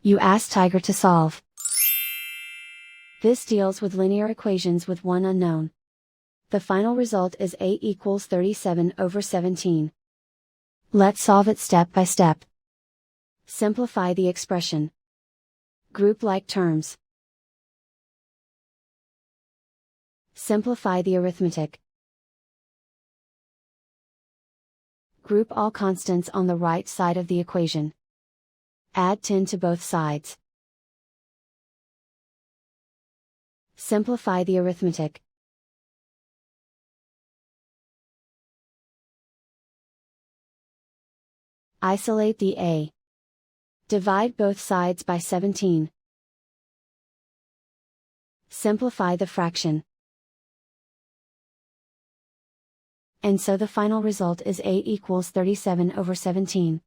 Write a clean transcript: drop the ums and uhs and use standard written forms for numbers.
You ask Tiger to solve. This deals with linear equations with one unknown. The final result is a equals 37/17. Let's solve it step by step. Simplify the expression. Group like terms. Simplify the arithmetic. Group all constants on the right side of the equation. Add 10 to both sides. Simplify the arithmetic. Isolate the a. Divide both sides by 17. Simplify the fraction. And so the final result is a equals 37/17.